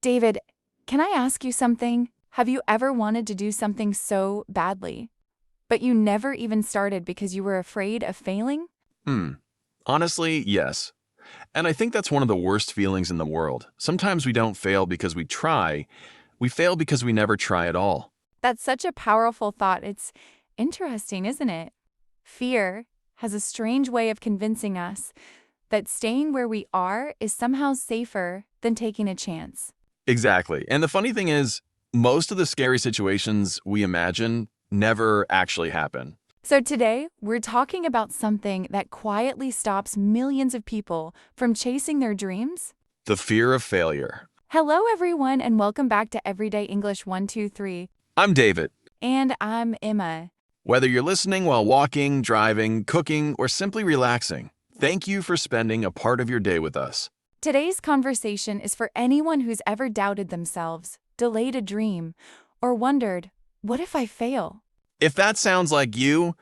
David, can I ask you something? Have you ever wanted to do something so badly, but you never even started because you were afraid of failing? Hmm. Honestly, yes. And I think that's one of the worst feelings in the world. Sometimes we don't fail because we try. We fail because we never try at all. That's such a powerful thought. It's interesting, isn't it? Fear has a strange way of convincing us that staying where we are is somehow safer than taking a chance. Exactly. And the funny thing is, most of the scary situations we imagine never actually happen. So today, we're talking about something that quietly stops millions of people from chasing their dreams. The fear of failure. Hello, everyone, and welcome back to Everyday English 123. I'm David. And I'm Emma. Whether you're listening while walking, driving, cooking, or simply relaxing, thank you for spending a part of your day with us. Today's conversation is for anyone who's ever doubted themselves, delayed a dream, or wondered, what if I fail? If that sounds like you,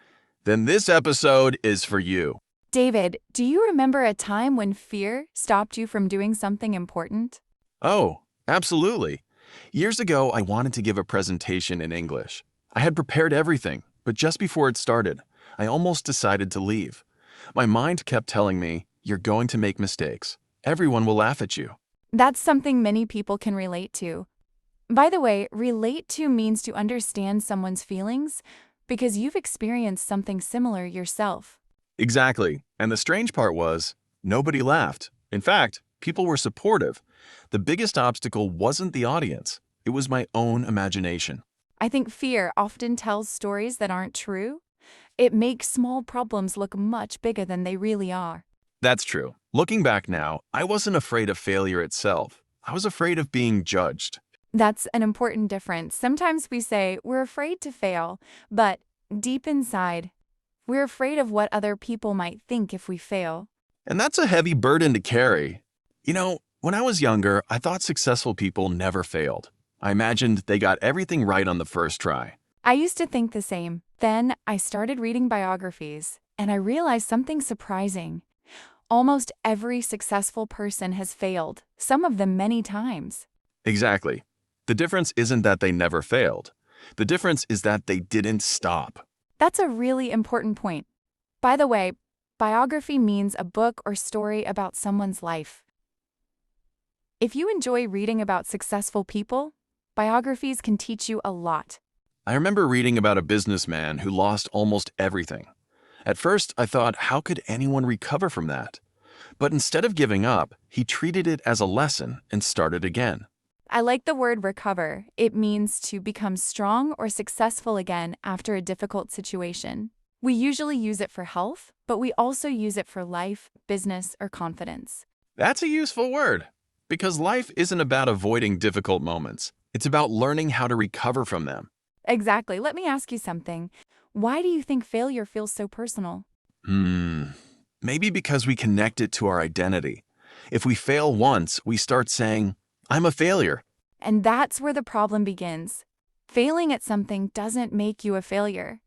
then this episode is for you. David, do you remember a time when fear stopped you from doing something important? Oh, absolutely. Years ago, I wanted to give a presentation in English. I had prepared everything, but just before it started, I almost decided to leave. My mind kept telling me, you're going to make mistakes. Everyone will laugh at you. That's something many people can relate to. By the way, relate to means to understand someone's feelings because you've experienced something similar yourself. Exactly. And the strange part was, nobody laughed. In fact, people were supportive. The biggest obstacle wasn't the audience. It was my own imagination. I think fear often tells stories that aren't true. It makes small problems look much bigger than they really are. That's true. Looking back now, I wasn't afraid of failure itself. I was afraid of being judged. That's an important difference. Sometimes we say we're afraid to fail, but deep inside, we're afraid of what other people might think if we fail. And that's a heavy burden to carry. You know, when I was younger, I thought successful people never failed. I imagined they got everything right on the first try. I used to think the same. Then I started reading biographies, and I realized something surprising. Almost every successful person has failed, some of them many times. Exactly. The difference isn't that they never failed. The difference is that they didn't stop. That's a really important point. By the way, biography means a book or story about someone's life. If you enjoy reading about successful people, biographies can teach you a lot. I remember reading about a businessman who lost almost everything. At first, I thought, how could anyone recover from that? But instead of giving up, he treated it as a lesson and started again. I like the word recover. It means to become strong or successful again after a difficult situation. We usually use it for health, but we also use it for life, business, or confidence. That's a useful word, because life isn't about avoiding difficult moments. It's about learning how to recover from them. Exactly. Let me ask you something. Why do you think failure feels so personal? Maybe because we connect it to our identity. If we fail once, we start saying, I'm a failure. And that's where the problem begins. Failing at something doesn't make you a failure.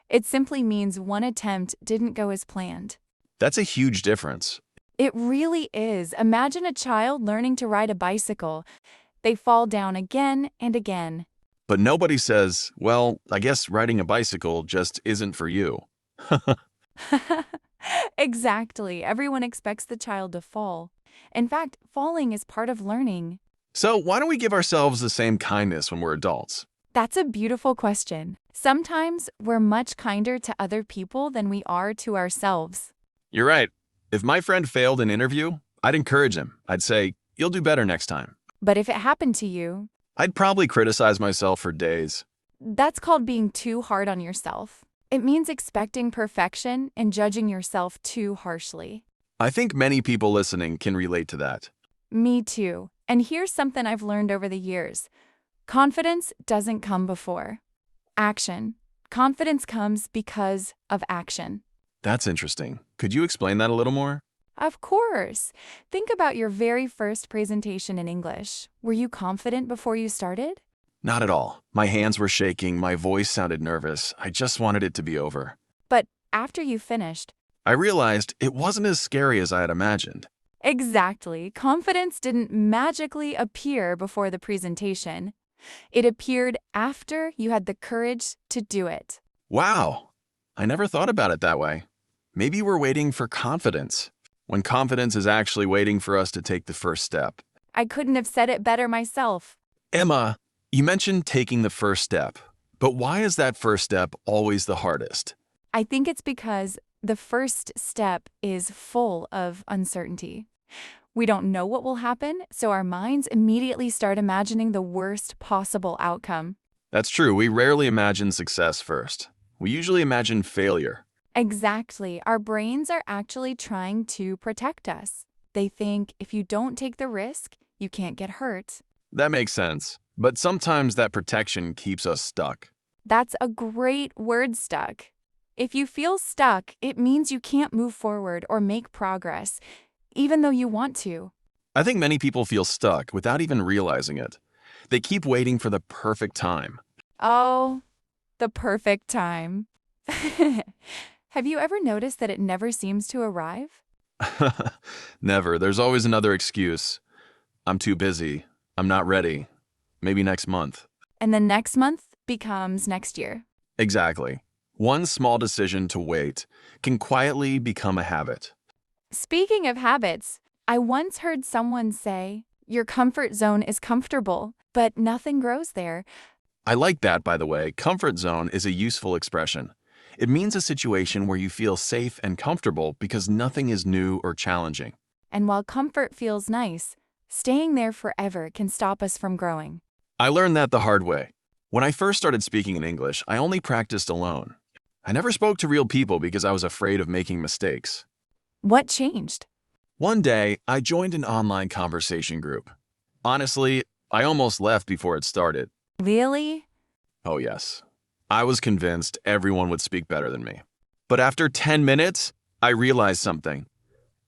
It simply means one attempt didn't go as planned. That's a huge difference. It really is. Imagine a child learning to ride a bicycle. They fall down again and again. But nobody says, well, I guess riding a bicycle just isn't for you. Exactly. Everyone expects the child to fall. In fact, falling is part of learning. So why don't we give ourselves the same kindness when we're adults? That's a beautiful question. Sometimes we're much kinder to other people than we are to ourselves. You're right. If my friend failed an interview, I'd encourage him. I'd say, you'll do better next time. But if it happened to you, I'd probably criticize myself for days. that's called being too hard on yourself. It means expecting perfection and judging yourself too harshly. I think many people listening can relate to that. Me too. And here's something I've learned over the years. Confidence doesn't come before action. Confidence comes because of action. That's interesting. Could you explain that a little more? Of course. Think about your very first presentation in English. Were you confident before you started? Not at all. My hands were shaking, my voice sounded nervous. I just wanted it to be over. But after you finished, I realized it wasn't as scary as I had imagined. Exactly. Confidence didn't magically appear before the presentation. It appeared after you had the courage to do it. Wow, I never thought about it that way. Maybe we're waiting for confidence, when confidence is actually waiting for us to take the first step. I couldn't have said it better myself. Emma, you mentioned taking the first step, but why is that first step always the hardest? I think it's because the first step is full of uncertainty. We don't know what will happen, so our minds immediately start imagining the worst possible outcome. That's true, we rarely imagine success first. We usually imagine failure. Exactly. Our brains are actually trying to protect us. They think if you don't take the risk, you can't get hurt. That makes sense, but sometimes that protection keeps us stuck. That's a great word, stuck. If you feel stuck, it means you can't move forward or make progress, even though you want to. I think many people feel stuck without even realizing it. They keep waiting for the perfect time. Oh, the perfect time. Have you ever noticed that it never seems to arrive? Never. There's always another excuse. I'm too busy. I'm not ready. Maybe next month. And then next month becomes next year. Exactly. One small decision to wait can quietly become a habit. Speaking of habits, I once heard someone say, your comfort zone is comfortable, but nothing grows there. I like that, by the way. Comfort zone is a useful expression. It means a situation where you feel safe and comfortable because nothing is new or challenging. And while comfort feels nice, staying there forever can stop us from growing. I learned that the hard way. When I first started speaking in English, I only practiced alone. I never spoke to real people because I was afraid of making mistakes. What changed? One day, I joined an online conversation group. Honestly, I almost left before it started. Really? Oh yes. I was convinced everyone would speak better than me. But after 10 minutes, I realized something.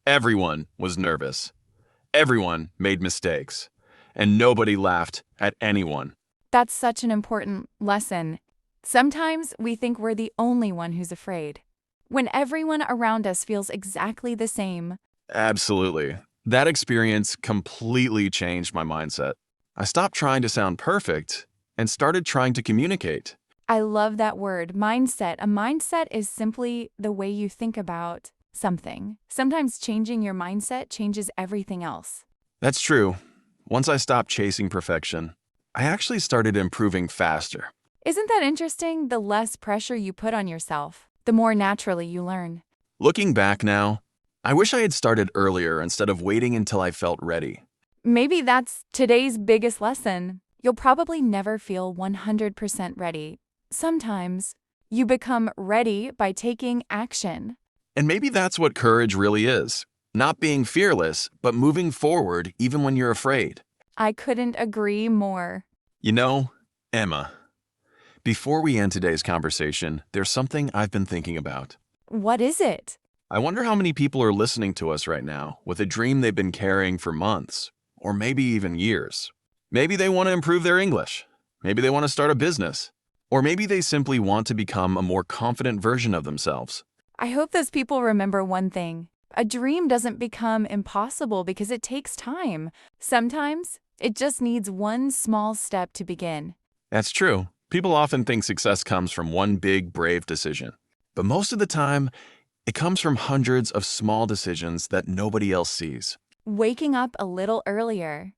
Everyone was nervous. Everyone made mistakes. And nobody laughed at anyone. That's such an important lesson. Sometimes we think we're the only one who's afraid, when everyone around us feels exactly the same. Absolutely. That experience completely changed my mindset. I stopped trying to sound perfect and started trying to communicate. I love that word, mindset. A mindset is simply the way you think about something. Sometimes changing your mindset changes everything else. That's true. Once I stopped chasing perfection, I actually started improving faster. Isn't that interesting? The less pressure you put on yourself, the more naturally you learn. Looking back now, I wish I had started earlier instead of waiting until I felt ready. Maybe that's today's biggest lesson. You'll probably never feel 100% ready. Sometimes you become ready by taking action. And maybe that's what courage really is. Not being fearless, but moving forward even when you're afraid. I couldn't agree more. You know, Emma, before we end today's conversation, there's something I've been thinking about. What is it? I wonder how many people are listening to us right now with a dream they've been carrying for months, or maybe even years. Maybe they want to improve their English. Maybe they want to start a business. Or maybe they simply want to become a more confident version of themselves. I hope those people remember one thing. A dream doesn't become impossible because it takes time. Sometimes it just needs one small step to begin. That's true. People often think success comes from one big, brave decision. But most of the time, it comes from hundreds of small decisions that nobody else sees. Waking up a little earlier,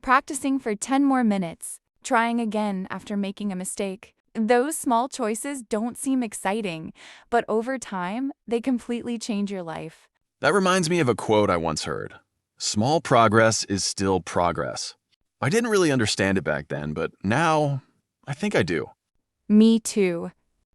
practicing for 10 more minutes, trying again after making a mistake. Those small choices don't seem exciting, but over time, they completely change your life. That reminds me of a quote I once heard. Small progress is still progress. I didn't really understand it back then, but now I think I do. Me too.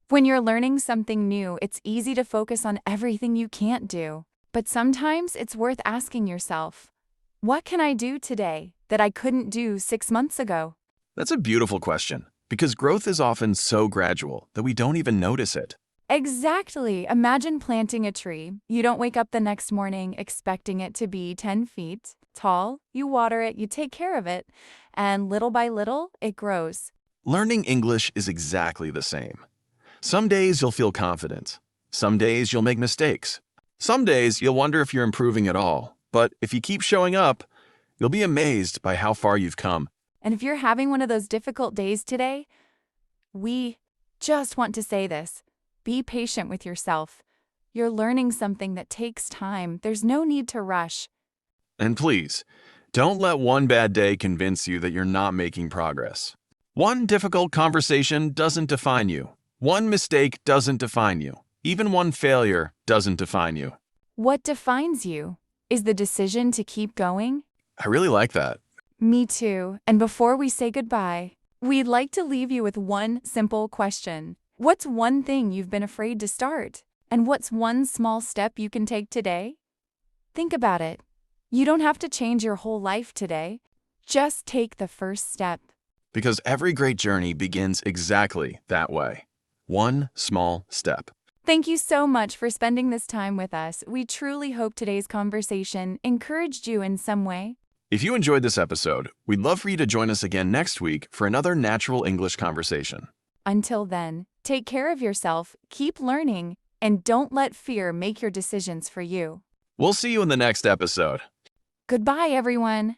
When you're learning something new, it's easy to focus on everything you can't do. But sometimes it's worth asking yourself, what can I do today that I couldn't do 6 months ago? That's a beautiful question, because growth is often so gradual that we don't even notice it. Exactly. Imagine planting a tree. You don't wake up the next morning expecting it to be 10 feet tall. You water it, you take care of it, and little by little, it grows. Learning English is exactly the same. Some days you'll feel confident. Some days you'll make mistakes. Some days you'll wonder if you're improving at all. But if you keep showing up, you'll be amazed by how far you've come. And if you're having one of those difficult days today, we just want to say this. Be patient with yourself. You're learning something that takes time. There's no need to rush. And please, don't let one bad day convince you that you're not making progress. One difficult conversation doesn't define you. One mistake doesn't define you. Even one failure doesn't define you. What defines you is the decision to keep going. I really like that. Me too. And before we say goodbye, we'd like to leave you with one simple question. What's one thing you've been afraid to start? And what's one small step you can take today? Think about it. You don't have to change your whole life today. Just take the first step. Because every great journey begins exactly that way. One small step. Thank you so much for spending this time with us. We truly hope today's conversation encouraged you in some way. If you enjoyed this episode, we'd love for you to join us again next week for another natural English conversation. Until then, take care of yourself, keep learning, and don't let fear make your decisions for you. We'll see you in the next episode. Goodbye, everyone.